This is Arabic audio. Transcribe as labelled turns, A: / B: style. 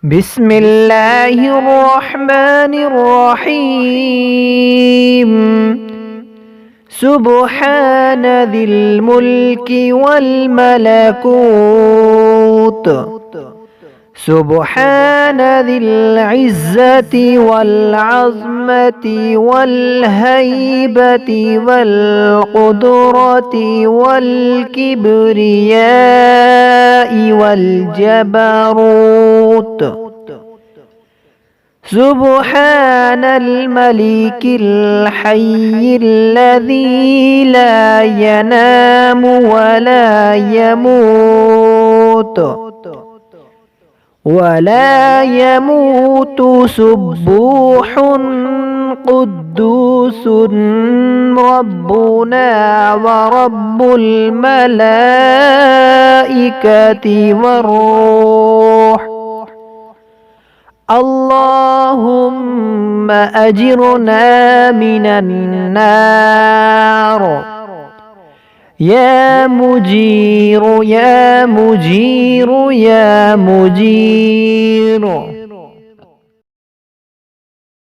A: بسم الله الرحمن الرحيم. سبحان ذي الملك والملكوت، سبحان ذي العزة والعظمة والهيبة والقدرة والكبرياء والجبروت. سبحان الملك الحي الذي لا ينام ولا يموت سبوح قدوس ربنا ورب الملائكة والروح. اللهم أجرنا من النار. يا مجير يا مجير يا مجير.